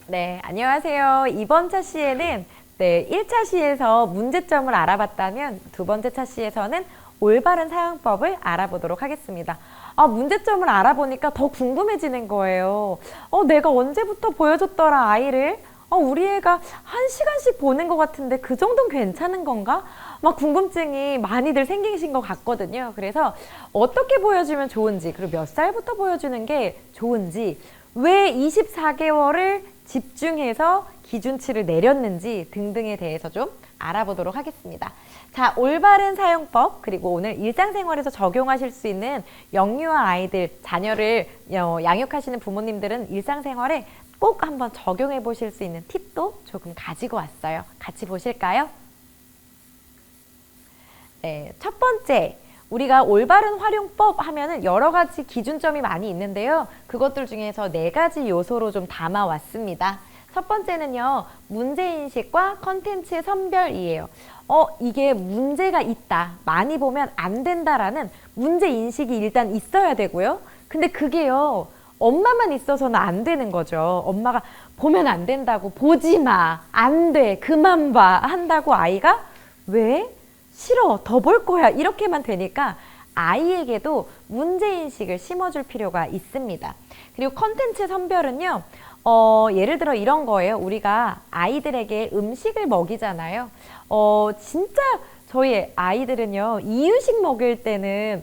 네, 안녕하세요. 이번 차시에는 1차 시에서 문제점을 알아봤다면 두 번째 차시에서는 올바른 사용법을 알아보도록 하겠습니다. 문제점을 알아보니까 더 궁금해지는 거예요. 내가 언제부터 보여줬더라, 아이를? 우리 애가 1시간씩 보는 것 같은데 그 정도는 괜찮은 건가? 막 궁금증이 많이들 생기신 것 같거든요. 그래서 어떻게 보여주면 좋은지, 그리고 몇 살부터 보여주는 게 좋은지, 왜 24개월을 집중해서 기준치를 내렸는지 등등에 대해서 좀 알아보도록 하겠습니다. 자, 올바른 사용법, 그리고 오늘 일상생활에서 적용하실 수 있는 영유아 아이들, 자녀를 양육하시는 부모님들은 일상생활에 꼭 한번 적용해 보실 수 있는 팁도 조금 가지고 왔어요. 같이 보실까요? 네, 첫 번째, 우리가 올바른 활용법 하면은 여러 가지 기준점이 많이 있는데요. 그것들 중에서 4가지 요소로 좀 담아왔습니다. 첫 번째는요, 문제인식과 컨텐츠 선별이에요. 이게 문제가 있다, 많이 보면 안 된다라는 문제인식이 일단 있어야 되고요. 근데 그게요, 엄마만 있어서는 안 되는 거죠. 엄마가 보면 안 된다고, 보지 마, 안 돼, 그만 봐 한다고 아이가 왜? 싫어, 더 볼 거야, 이렇게만 되니까 아이에게도 문제인식을 심어줄 필요가 있습니다. 그리고 컨텐츠 선별은요, 예를 들어 이런 거예요. 우리가 아이들에게 음식을 먹이잖아요. 진짜 저희 아이들은요, 이유식 먹일 때는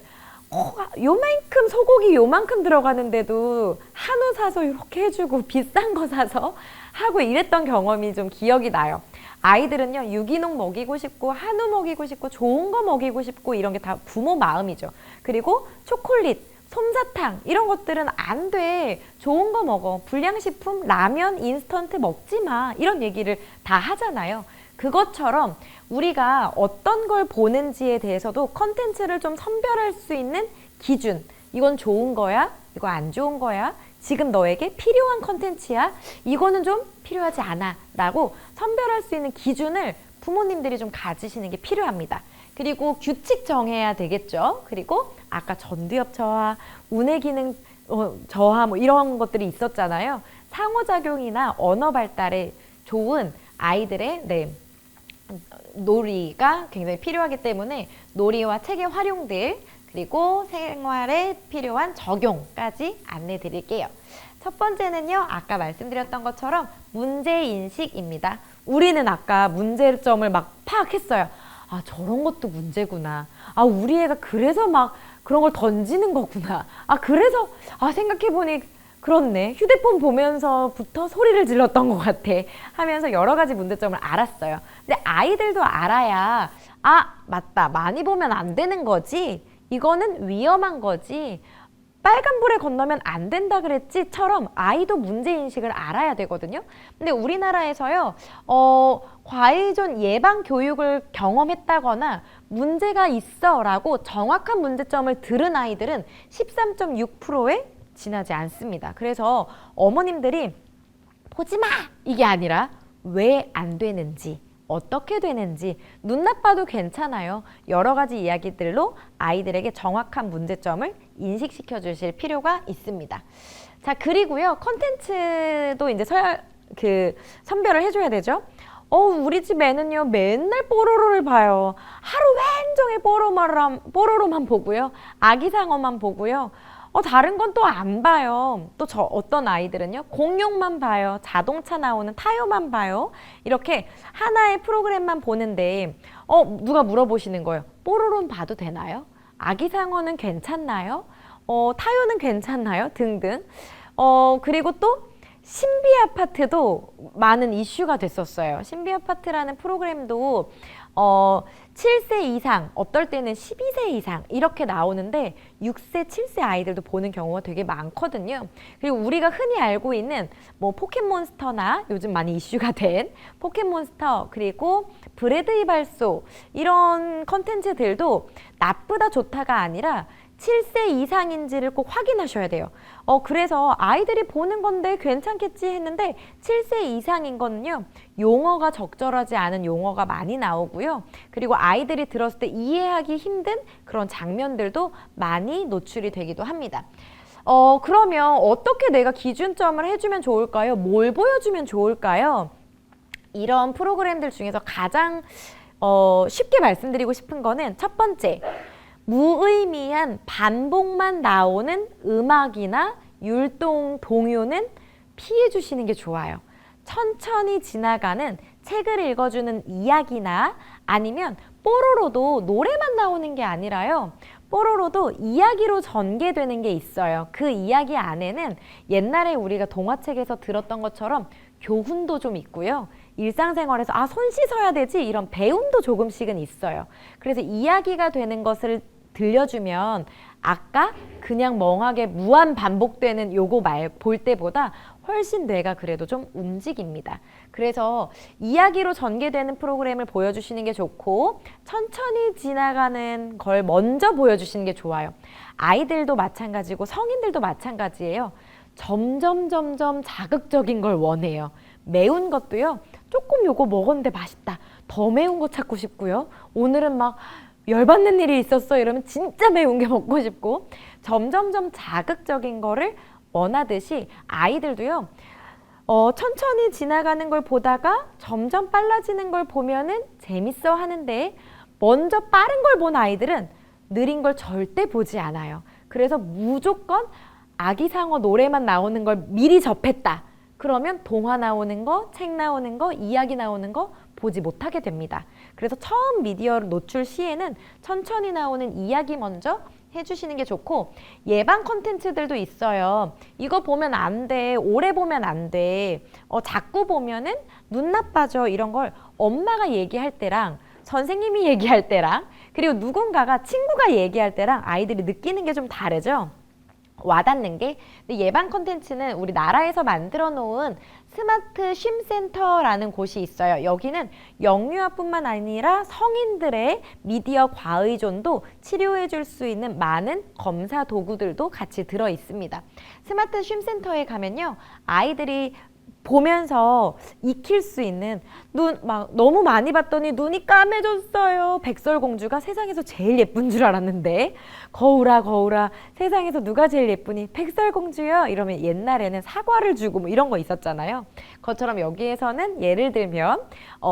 요만큼, 소고기 요만큼 들어가는데도 한우 사서 이렇게 해주고 비싼 거 사서 하고 이랬던 경험이 좀 기억이 나요. 아이들은요, 유기농 먹이고 싶고 한우 먹이고 싶고 좋은 거 먹이고 싶고 이런 게 다 부모 마음이죠. 그리고 초콜릿, 솜사탕 이런 것들은 안 돼, 좋은 거 먹어, 불량식품, 라면, 인스턴트 먹지 마, 이런 얘기를 다 하잖아요. 그것처럼 우리가 어떤 걸 보는지에 대해서도 컨텐츠를 좀 선별할 수 있는 기준, 이건 좋은 거야, 이거 안 좋은 거야, 지금 너에게 필요한 컨텐츠야, 이거는 좀 필요하지 않아 라고 선별할 수 있는 기준을 부모님들이 좀 가지시는 게 필요합니다. 그리고 규칙 정해야 되겠죠. 그리고 아까 전두엽 저하, 운해 기능 저하 뭐 이런 것들이 있었잖아요. 상호작용이나 언어 발달에 좋은 아이들의 놀이가 굉장히 필요하기 때문에 놀이와 책의 활용들, 그리고 생활에 필요한 적용까지 안내 드릴게요. 첫 번째는요, 아까 말씀드렸던 것처럼 문제인식입니다. 우리는 아까 문제점을 막 파악했어요. 저런 것도 문제구나. 우리 애가 그래서 막 그런 걸 던지는 거구나. 그래서 생각해보니 그렇네, 휴대폰 보면서부터 소리를 질렀던 것 같아 하면서 여러 가지 문제점을 알았어요. 근데 아이들도 알아야 맞다, 많이 보면 안 되는 거지, 이거는 위험한 거지, 빨간불에 건너면 안 된다 그랬지처럼 아이도 문제인식을 알아야 되거든요. 근데 우리나라에서요, 과일존 예방 교육을 경험했다거나 문제가 있어 라고 정확한 문제점을 들은 아이들은 13.6%에 지나지 않습니다. 그래서 어머님들이 보지 마! 이게 아니라 왜 안 되는지, 어떻게 되는지, 눈 나빠도 괜찮아요, 여러 가지 이야기들로 아이들에게 정확한 문제점을 인식시켜 주실 필요가 있습니다. 자, 그리고요, 컨텐츠도 이제 선별을 해줘야 되죠. 우리 집 애는요, 맨날 뽀로로를 봐요. 하루 왼종일 뽀로로만 보고요, 아기상어만 보고요. 다른 건 또 안 봐요. 또 어떤 아이들은요, 공룡만 봐요, 자동차 나오는 타요만 봐요. 이렇게 하나의 프로그램만 보는데 누가 물어보시는 거예요. 뽀로로는 봐도 되나요? 아기상어는 괜찮나요? 타요는 괜찮나요? 등등. 그리고 또 신비아파트도 많은 이슈가 됐었어요. 신비아파트라는 프로그램도 7세 이상, 어떨 때는 12세 이상 이렇게 나오는데 6세, 7세 아이들도 보는 경우가 되게 많거든요. 그리고 우리가 흔히 알고 있는 뭐 포켓몬스터나 요즘 많이 이슈가 된 포켓몬스터, 그리고 브레드 이발소, 이런 컨텐츠들도 나쁘다 좋다가 아니라 7세 이상인지를 꼭 확인하셔야 돼요. 그래서 아이들이 보는 건데 괜찮겠지 했는데 7세 이상인 거는요, 용어가 적절하지 않은 용어가 많이 나오고요. 그리고 아이들이 들었을 때 이해하기 힘든 그런 장면들도 많이 노출이 되기도 합니다. 그러면 어떻게 내가 기준점을 해주면 좋을까요? 뭘 보여주면 좋을까요? 이런 프로그램들 중에서 가장 쉽게 말씀드리고 싶은 거는 첫 번째, 무의미한 반복만 나오는 음악이나 율동, 동요는 피해 주시는 게 좋아요. 천천히 지나가는 책을 읽어주는 이야기나 아니면 뽀로로도 노래만 나오는 게 아니라요. 뽀로로도 이야기로 전개되는 게 있어요. 그 이야기 안에는 옛날에 우리가 동화책에서 들었던 것처럼 교훈도 좀 있고요. 일상생활에서 손 씻어야 되지 이런 배움도 조금씩은 있어요. 그래서 이야기가 되는 것을 들려주면 아까 그냥 멍하게 무한 반복되는 요거 볼 때보다 훨씬 뇌가 그래도 좀 움직입니다. 그래서 이야기로 전개되는 프로그램을 보여주시는 게 좋고 천천히 지나가는 걸 먼저 보여주시는 게 좋아요. 아이들도 마찬가지고 성인들도 마찬가지예요. 점점 자극적인 걸 원해요. 매운 것도요. 조금 요거 먹었는데 맛있다. 더 매운 거 찾고 싶고요. 오늘은 막 열받는 일이 있었어 이러면 진짜 매운 게 먹고 싶고 점점 자극적인 거를 원하듯이 아이들도요. 천천히 지나가는 걸 보다가 점점 빨라지는 걸 보면은 재밌어 하는데 먼저 빠른 걸 본 아이들은 느린 걸 절대 보지 않아요. 그래서 무조건 아기상어 노래만 나오는 걸 미리 접했다. 그러면 동화 나오는 거, 책 나오는 거, 이야기 나오는 거 보지 못하게 됩니다. 그래서 처음 미디어 노출 시에는 천천히 나오는 이야기 먼저 해주시는 게 좋고 예방 콘텐츠들도 있어요. 이거 보면 안 돼. 오래 보면 안 돼. 자꾸 보면은 눈 나빠져. 이런 걸 엄마가 얘기할 때랑 선생님이 얘기할 때랑 그리고 누군가가 친구가 얘기할 때랑 아이들이 느끼는 게 좀 다르죠. 와닿는 게 예방 콘텐츠는 우리나라에서 만들어 놓은 스마트 쉼센터라는 곳이 있어요. 여기는 영유아뿐만 아니라 성인들의 미디어 과의존도 치료해 줄 수 있는 많은 검사 도구들도 같이 들어 있습니다. 스마트 쉼센터에 가면요. 아이들이 보면서 익힐 수 있는 눈 막 너무 많이 봤더니 눈이 까매졌어요. 백설공주가 세상에서 제일 예쁜 줄 알았는데 거울아 세상에서 누가 제일 예쁘니? 백설공주요. 이러면 옛날에는 사과를 주고 뭐 이런 거 있었잖아요. 그것처럼 여기에서는 예를 들면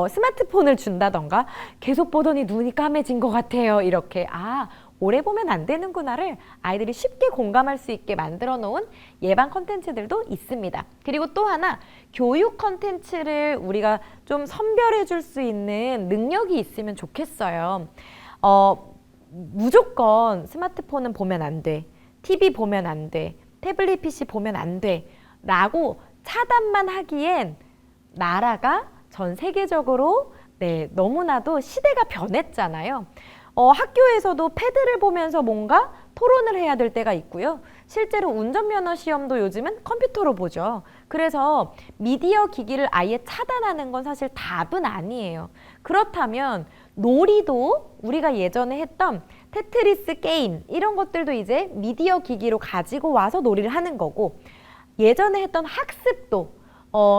스마트폰을 준다던가 계속 보더니 눈이 까매진 것 같아요. 이렇게 오래 보면 안 되는구나를 아이들이 쉽게 공감할 수 있게 만들어 놓은 예방 콘텐츠들도 있습니다. 그리고 또 하나 교육 콘텐츠를 우리가 좀 선별해 줄 수 있는 능력이 있으면 좋겠어요. 무조건 스마트폰은 보면 안 돼. TV 보면 안 돼. 태블릿 PC 보면 안 돼. 라고 차단만 하기엔 나라가 전 세계적으로 너무나도 시대가 변했잖아요. 학교에서도 패드를 보면서 뭔가 토론을 해야 될 때가 있고요. 실제로 운전면허 시험도 요즘은 컴퓨터로 보죠. 그래서 미디어 기기를 아예 차단하는 건 사실 답은 아니에요. 그렇다면 놀이도 우리가 예전에 했던 테트리스 게임 이런 것들도 이제 미디어 기기로 가지고 와서 놀이를 하는 거고 예전에 했던 학습도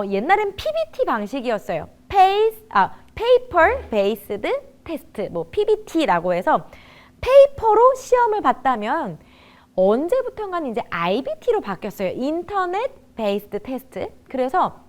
옛날엔 PBT 방식이었어요. Paper Based 테스트, PBT라고 해서 페이퍼로 시험을 봤다면 언제부턴가는 이제 IBT로 바뀌었어요. 인터넷 베이스드 테스트. 그래서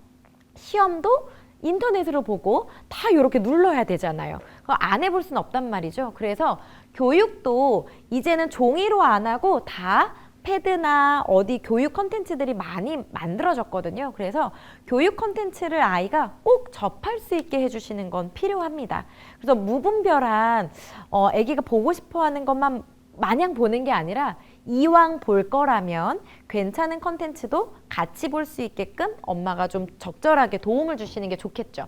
시험도 인터넷으로 보고 다 이렇게 눌러야 되잖아요. 그거 안 해볼 수는 없단 말이죠. 그래서 교육도 이제는 종이로 안 하고 다 패드나 어디 교육 콘텐츠들이 많이 만들어졌거든요. 그래서 교육 콘텐츠를 아이가 꼭 접할 수 있게 해주시는 건 필요합니다. 그래서 무분별한 아기가 보고 싶어하는 것만 마냥 보는 게 아니라 이왕 볼 거라면 괜찮은 콘텐츠도 같이 볼 수 있게끔 엄마가 좀 적절하게 도움을 주시는 게 좋겠죠.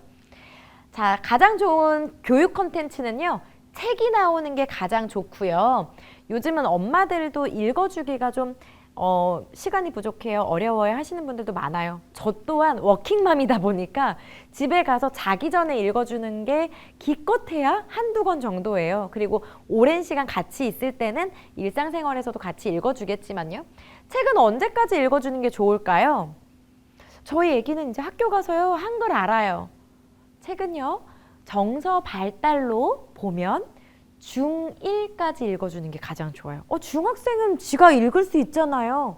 자, 가장 좋은 교육 콘텐츠는요. 책이 나오는 게 가장 좋고요. 요즘은 엄마들도 읽어주기가 좀 시간이 부족해요. 어려워요 하시는 분들도 많아요. 저 또한 워킹맘이다 보니까 집에 가서 자기 전에 읽어주는 게 기껏해야 한두 권 정도예요. 그리고 오랜 시간 같이 있을 때는 일상생활에서도 같이 읽어주겠지만요. 책은 언제까지 읽어주는 게 좋을까요? 저희 애기는 이제 학교 가서요. 한글 알아요. 책은요. 정서 발달로 보면 중1까지 읽어주는 게 가장 좋아요. 중학생은 지가 읽을 수 있잖아요.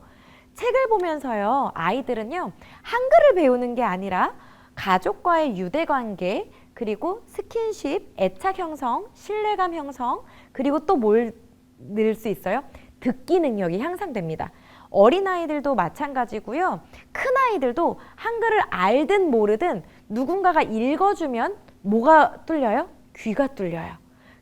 책을 보면서요, 아이들은요, 한글을 배우는 게 아니라 가족과의 유대관계, 그리고 스킨십, 애착 형성, 신뢰감 형성, 그리고 또 뭘 늘 수 있어요? 듣기 능력이 향상됩니다. 어린아이들도 마찬가지고요. 큰아이들도 한글을 알든 모르든 누군가가 읽어주면 뭐가 뚫려요? 귀가 뚫려요.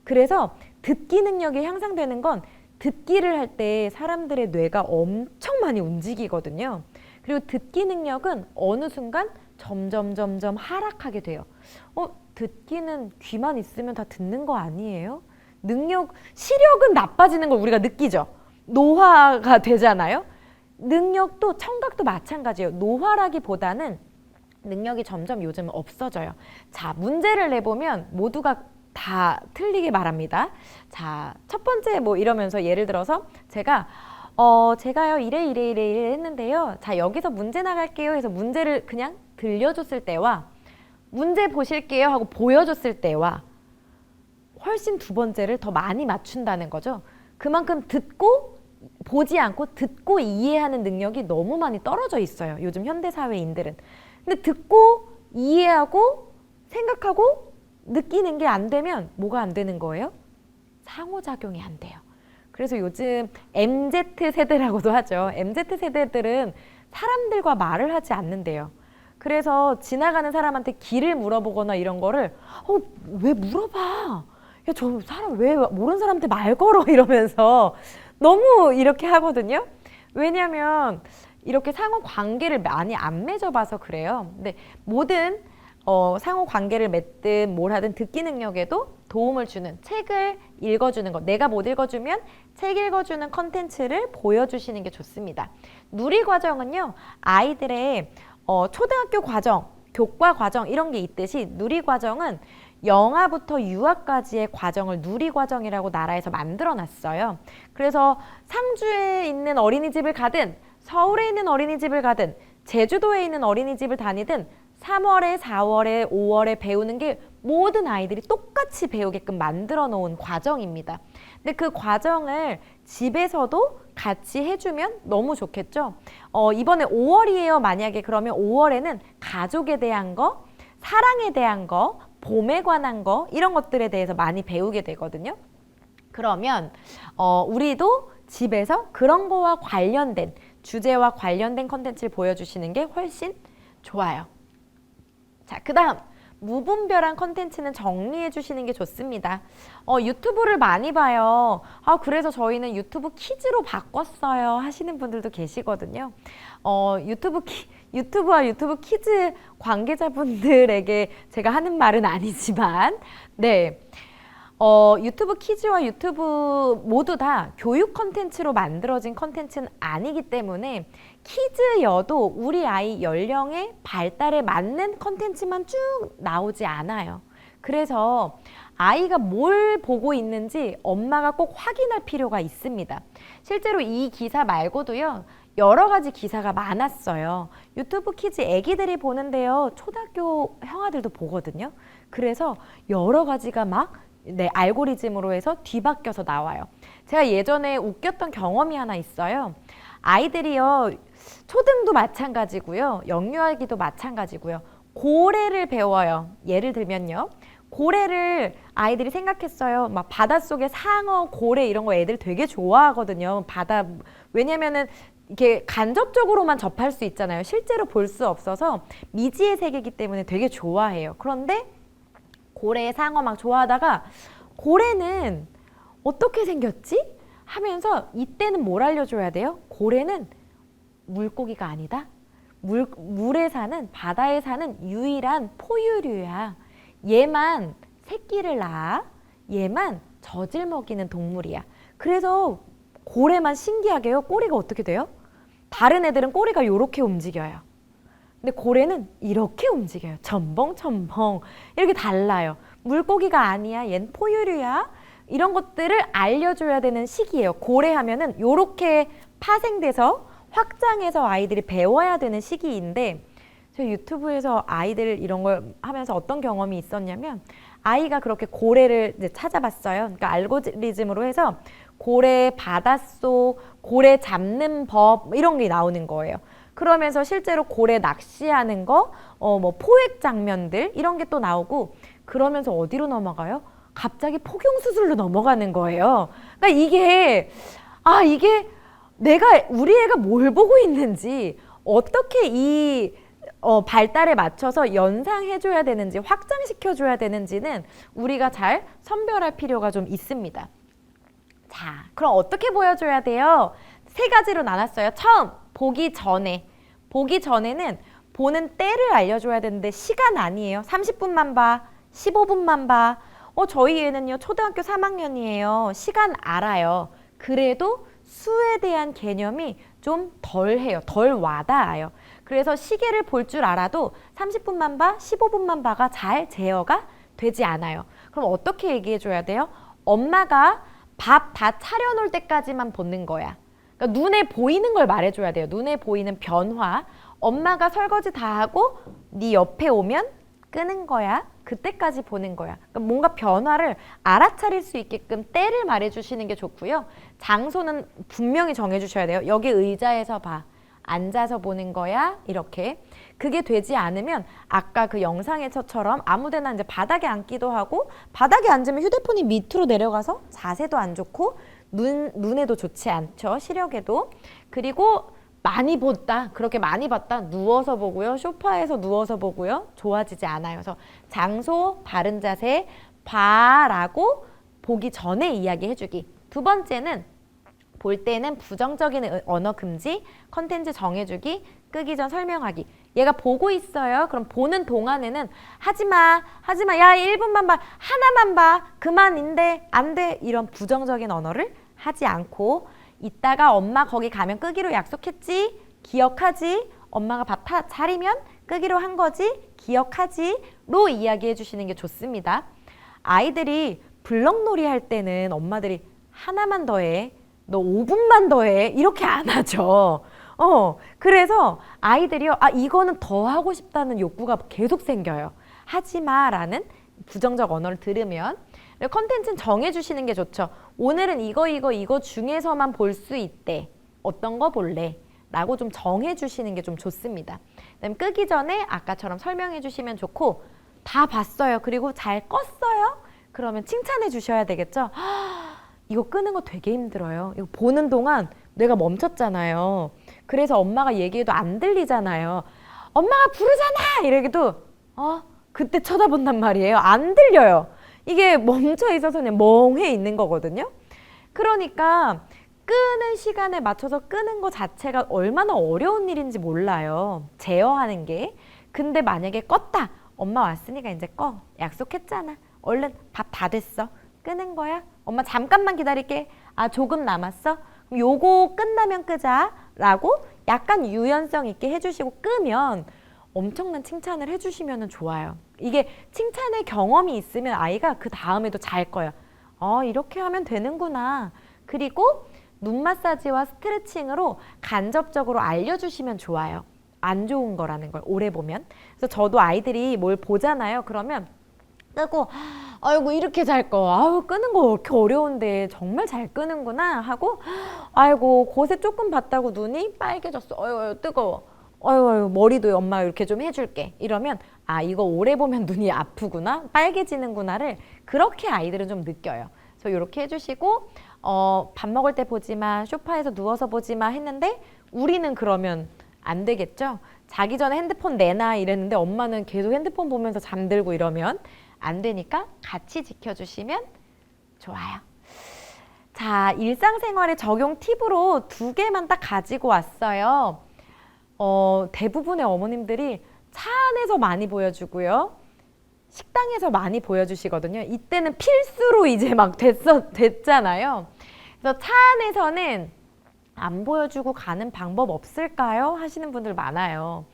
그래서 듣기 능력이 향상되는 건 듣기를 할 때 사람들의 뇌가 엄청 많이 움직이거든요. 그리고 듣기 능력은 어느 순간 점점 하락하게 돼요. 듣기는 귀만 있으면 다 듣는 거 아니에요? 시력은 나빠지는 걸 우리가 느끼죠. 노화가 되잖아요. 능력도, 청각도 마찬가지예요. 노화라기보다는 능력이 점점 요즘은 없어져요. 자, 문제를 내보면 모두가 다 틀리게 말합니다. 자, 첫 번째 뭐 이러면서 예를 들어서 제가요 이래 했는데요. 자, 여기서 문제 나갈게요 해서 문제를 그냥 들려줬을 때와 문제 보실게요 하고 보여줬을 때와 훨씬 두 번째를 더 많이 맞춘다는 거죠. 그만큼 보지 않고 듣고 이해하는 능력이 너무 많이 떨어져 있어요. 요즘 현대사회인들은. 근데 듣고 이해하고 생각하고 느끼는 게 안 되면 뭐가 안 되는 거예요? 상호작용이 안 돼요. 그래서 요즘 MZ세대라고도 하죠. MZ세대들은 사람들과 말을 하지 않는데요. 그래서 지나가는 사람한테 길을 물어보거나 이런 거를 왜 물어봐? 야, 저 사람 왜 모르는 사람한테 말 걸어? 이러면서 너무 이렇게 하거든요. 왜냐하면 이렇게 상호 관계를 많이 안 맺어봐서 그래요. 근데 모든 상호 관계를 맺든 뭘 하든 듣기 능력에도 도움을 주는 책을 읽어주는 것, 내가 못 읽어주면 책 읽어주는 컨텐츠를 보여주시는 게 좋습니다. 누리과정은요, 아이들의 초등학교 과정, 교과 과정 이런 게 있듯이 누리과정은 영아부터 유아까지의 과정을 누리과정이라고 나라에서 만들어 놨어요. 그래서 상주에 있는 어린이집을 가든 서울에 있는 어린이집을 가든 제주도에 있는 어린이집을 다니든 3월에 4월에 5월에 배우는 게 모든 아이들이 똑같이 배우게끔 만들어 놓은 과정입니다. 근데 그 과정을 집에서도 같이 해주면 너무 좋겠죠. 이번에 5월이에요. 만약에 그러면 5월에는 가족에 대한 거, 사랑에 대한 거, 봄에 관한 거 이런 것들에 대해서 많이 배우게 되거든요. 그러면 우리도 집에서 그런 거와 관련된 주제와 관련된 컨텐츠를 보여주시는 게 훨씬 좋아요. 자, 그 다음 무분별한 컨텐츠는 정리해 주시는 게 좋습니다. 유튜브를 많이 봐요. 그래서 저희는 유튜브 키즈로 바꿨어요 하시는 분들도 계시거든요. 유튜브와 유튜브 키즈 관계자분들에게 제가 하는 말은 아니지만 네. 유튜브 키즈와 유튜브 모두 다 교육 컨텐츠로 만들어진 컨텐츠는 아니기 때문에 키즈여도 우리 아이 연령의 발달에 맞는 컨텐츠만 쭉 나오지 않아요. 그래서 아이가 뭘 보고 있는지 엄마가 꼭 확인할 필요가 있습니다. 실제로 이 기사 말고도요, 여러 가지 기사가 많았어요. 유튜브 키즈 애기들이 보는데요, 초등학교 형아들도 보거든요. 그래서 여러 가지가 알고리즘으로 해서 뒤바뀌어서 나와요. 제가 예전에 웃겼던 경험이 하나 있어요. 아이들이요, 초등도 마찬가지고요, 영유아기도 마찬가지고요, 고래를 배워요. 예를 들면요, 고래를 아이들이 생각했어요. 바닷속에 상어, 고래 이런 거 애들 되게 좋아하거든요. 왜냐면은 이렇게 간접적으로만 접할 수 있잖아요. 실제로 볼 수 없어서 미지의 세계이기 때문에 되게 좋아해요. 그런데 고래, 상어 좋아하다가 고래는 어떻게 생겼지? 하면서 이때는 뭘 알려줘야 돼요? 고래는 물고기가 아니다. 물에 사는, 바다에 사는 유일한 포유류야. 얘만 새끼를 낳아. 얘만 젖을 먹이는 동물이야. 그래서 고래만 신기하게요, 꼬리가 어떻게 돼요? 다른 애들은 꼬리가 이렇게 움직여요. 근데 고래는 이렇게 움직여요. 첨벙첨벙 이렇게 달라요. 물고기가 아니야. 얜 포유류야. 이런 것들을 알려줘야 되는 시기예요. 고래 하면은 이렇게 파생돼서 확장해서 아이들이 배워야 되는 시기인데, 저 유튜브에서 아이들 이런 걸 하면서 어떤 경험이 있었냐면, 아이가 그렇게 고래를 이제 찾아봤어요. 그러니까 알고리즘으로 해서 고래 바닷속, 고래 잡는 법 이런 게 나오는 거예요. 그러면서 실제로 고래 낚시하는 거, 뭐 포획 장면들 이런 게 또 나오고 그러면서 어디로 넘어가요? 갑자기 포경수술로 넘어가는 거예요. 그러니까 이게 우리 애가 뭘 보고 있는지 어떻게 이 발달에 맞춰서 연상해줘야 되는지 확장시켜줘야 되는지는 우리가 잘 선별할 필요가 좀 있습니다. 자, 그럼 어떻게 보여줘야 돼요? 세 가지로 나눴어요. 처음, 보기 전에는 보는 때를 알려줘야 되는데 시간 아니에요. 30분만 봐, 15분만 봐. 저희 애는요, 초등학교 3학년이에요. 시간 알아요. 그래도 수에 대한 개념이 좀 덜해요. 덜 와닿아요. 그래서 시계를 볼 줄 알아도 30분만 봐, 15분만 봐가 잘 제어가 되지 않아요. 그럼 어떻게 얘기해 줘야 돼요? 엄마가 밥 다 차려놓을 때까지만 보는 거야. 그러니까 눈에 보이는 걸 말해줘야 돼요. 눈에 보이는 변화. 엄마가 설거지 다 하고 네 옆에 오면 끄는 거야. 그때까지 보는 거야. 그러니까 뭔가 변화를 알아차릴 수 있게끔 때를 말해주시는 게 좋고요. 장소는 분명히 정해주셔야 돼요. 여기 의자에서 봐. 앉아서 보는 거야. 이렇게. 그게 되지 않으면 아까 그 영상에서처럼 아무데나 이제 바닥에 앉기도 하고 바닥에 앉으면 휴대폰이 밑으로 내려가서 자세도 안 좋고 눈에도 좋지 않죠. 시력에도. 그리고 그렇게 많이 봤다. 누워서 보고요. 소파에서 누워서 보고요. 좋아지지 않아요. 그래서 장소, 바른 자세, 봐라고 보기 전에 이야기해주기. 두 번째는 볼 때는 부정적인 언어 금지, 컨텐츠 정해주기, 끄기 전 설명하기. 얘가 보고 있어요. 그럼 보는 동안에는 하지마, 야 1분만 봐, 하나만 봐, 그만인데, 안 돼. 이런 부정적인 언어를 하지 않고 이따가 엄마 거기 가면 끄기로 약속했지? 기억하지? 엄마가 밥 차리면 끄기로 한 거지? 기억하지? 로 이야기해 주시는 게 좋습니다. 아이들이 블럭놀이 할 때는 엄마들이 하나만 더 해, 너 5분만 더 해, 이렇게 안 하죠. 그래서 아이들이요, 이거는 더 하고 싶다는 욕구가 계속 생겨요. 하지마라는 부정적 언어를 들으면. 컨텐츠는 정해주시는 게 좋죠. 오늘은 이거 중에서만 볼 수 있대. 어떤 거 볼래? 라고 좀 정해주시는 게 좀 좋습니다. 그다음에 끄기 전에 아까처럼 설명해 주시면 좋고 다 봤어요. 그리고 잘 껐어요? 그러면 칭찬해 주셔야 되겠죠. 이거 끄는 거 되게 힘들어요. 이거 보는 동안 내가 멈췄잖아요. 그래서 엄마가 얘기해도 안 들리잖아요. 엄마가 부르잖아! 이러기도 그때 쳐다본단 말이에요. 안 들려요. 이게 멈춰 있어서 그냥 멍해 있는 거거든요. 그러니까 끄는 시간에 맞춰서 끄는 거 자체가 얼마나 어려운 일인지 몰라요. 제어하는 게. 근데 만약에 껐다. 엄마 왔으니까 이제 꺼. 약속했잖아. 얼른 밥 다 됐어. 끄는 거야? 엄마 잠깐만 기다릴게. 조금 남았어? 그럼 요거 끝나면 끄자. 라고 약간 유연성 있게 해주시고 끄면 엄청난 칭찬을 해주시면 좋아요. 이게 칭찬의 경험이 있으면 아이가 그 다음에도 잘 거예요. 이렇게 하면 되는구나. 그리고 눈 마사지와 스트레칭으로 간접적으로 알려주시면 좋아요. 안 좋은 거라는 걸 오래 보면. 그래서 저도 아이들이 뭘 보잖아요. 그러면 끄고 아이고 이렇게 잘 꺼. 끄는 거 왜 이렇게 어려운데 정말 잘 끄는구나 하고 아이고 곳에 조금 봤다고 눈이 빨개졌어. 어휴 뜨거워. 어휴 머리도 엄마 이렇게 좀 해줄게. 이러면 이거 오래 보면 눈이 아프구나, 빨개지는구나를 그렇게 아이들은 좀 느껴요. 그래서 이렇게 해주시고 밥 먹을 때 보지마, 소파에서 누워서 보지마 했는데 우리는 그러면 안 되겠죠. 자기 전에 핸드폰 내놔 이랬는데 엄마는 계속 핸드폰 보면서 잠들고 이러면 안 되니까 같이 지켜주시면 좋아요. 자, 일상생활에 적용 팁으로 2개만 딱 가지고 왔어요. 대부분의 어머님들이 차 안에서 많이 보여주고요. 식당에서 많이 보여주시거든요. 이때는 필수로 이제 막 됐잖아요. 그래서 차 안에서는 안 보여주고 가는 방법 없을까요? 하시는 분들 많아요.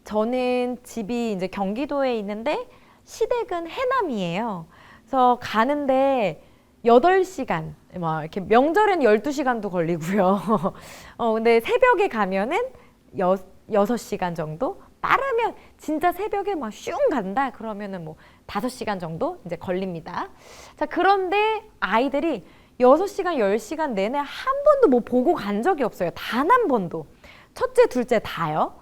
저는 집이 이제 경기도에 있는데 시댁은 해남이에요. 그래서 가는데 8시간, 막 이렇게 명절엔 12시간도 걸리고요. 근데 새벽에 가면은 6시간 정도? 빠르면 진짜 새벽에 막 슝 간다 그러면은 뭐 5시간 정도 이제 걸립니다. 자, 그런데 아이들이 6시간, 10시간 내내 한 번도 뭐 보고 간 적이 없어요. 단 한 번도. 첫째, 둘째 다요.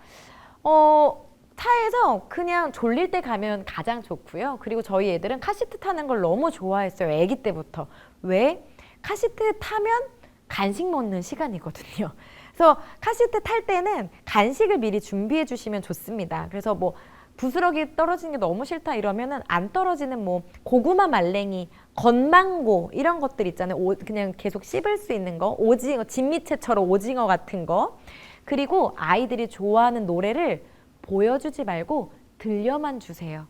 차에서 그냥 졸릴 때 가면 가장 좋고요. 그리고 저희 애들은 카시트 타는 걸 너무 좋아했어요. 아기 때부터. 왜? 카시트 타면 간식 먹는 시간이거든요. 그래서 카시트 탈 때는 간식을 미리 준비해 주시면 좋습니다. 그래서 뭐 부스러기 떨어지는 게 너무 싫다 이러면은 안 떨어지는 뭐 고구마 말랭이, 건망고 이런 것들 있잖아요. 그냥 계속 씹을 수 있는 거, 오징어, 진미채처럼 오징어 같은 거. 그리고 아이들이 좋아하는 노래를 보여주지 말고 들려만 주세요.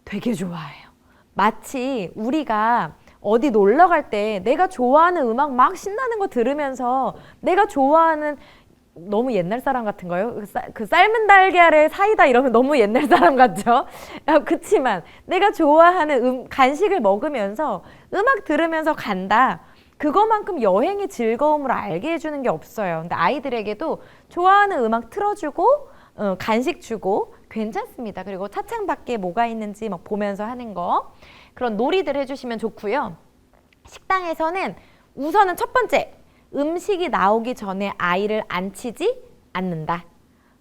되게 좋아해요. 마치 우리가 어디 놀러 갈 때 내가 좋아하는 음악 막 신나는 거 들으면서 내가 좋아하는 너무 옛날 사람 같은가요? 그 삶은 달걀에 사이다 이러면 너무 옛날 사람 같죠? 그치만 내가 좋아하는 간식을 먹으면서 음악 들으면서 간다. 그거만큼 여행의 즐거움을 알게 해주는 게 없어요. 근데 아이들에게도 좋아하는 음악 틀어주고 간식 주고 괜찮습니다. 그리고 차창 밖에 뭐가 있는지 막 보면서 하는 거 그런 놀이들 해주시면 좋고요. 식당에서는 우선은 첫 번째 음식이 나오기 전에 아이를 앉히지 않는다.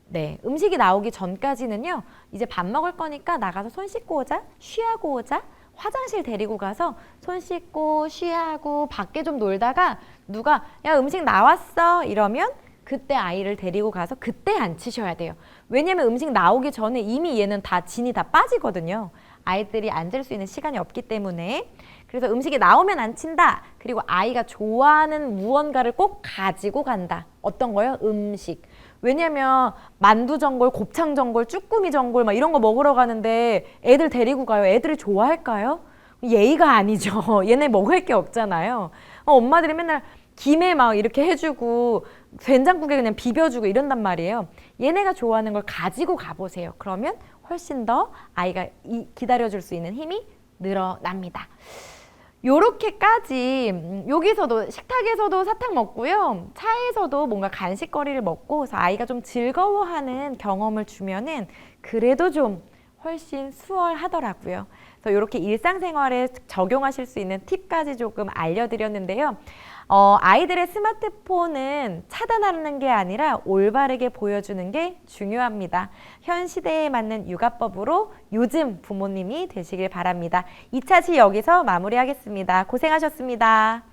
네, 음식이 나오기 전까지는요. 이제 밥 먹을 거니까 나가서 손 씻고 오자, 쉬하고 오자. 화장실 데리고 가서 손 씻고 쉬하고 밖에 좀 놀다가 누가 야 음식 나왔어 이러면 그때 아이를 데리고 가서 그때 앉히셔야 돼요. 왜냐면 음식 나오기 전에 이미 얘는 다 진이 다 빠지거든요. 아이들이 앉을 수 있는 시간이 없기 때문에. 그래서 음식이 나오면 앉힌다. 그리고 아이가 좋아하는 무언가를 꼭 가지고 간다. 어떤 거요? 음식. 왜냐면 만두 전골, 곱창 전골, 쭈꾸미 전골 막 이런 거 먹으러 가는데 애들 데리고 가요. 애들이 좋아할까요? 예의가 아니죠. 얘네 먹을 게 없잖아요. 엄마들이 맨날 김에 막 이렇게 해주고 된장국에 그냥 비벼주고 이런단 말이에요. 얘네가 좋아하는 걸 가지고 가보세요. 그러면 훨씬 더 아이가 기다려줄 수 있는 힘이 늘어납니다. 요렇게까지 여기서도 식탁에서도 사탕 먹고요. 차에서도 뭔가 간식거리를 먹고 그래서 아이가 좀 즐거워하는 경험을 주면은 그래도 좀 훨씬 수월하더라고요. 그래서 이렇게 일상생활에 적용하실 수 있는 팁까지 조금 알려드렸는데요. 아이들의 스마트폰은 차단하는 게 아니라 올바르게 보여주는 게 중요합니다. 현 시대에 맞는 육아법으로 요즘 부모님이 되시길 바랍니다. 2차시 여기서 마무리하겠습니다. 고생하셨습니다.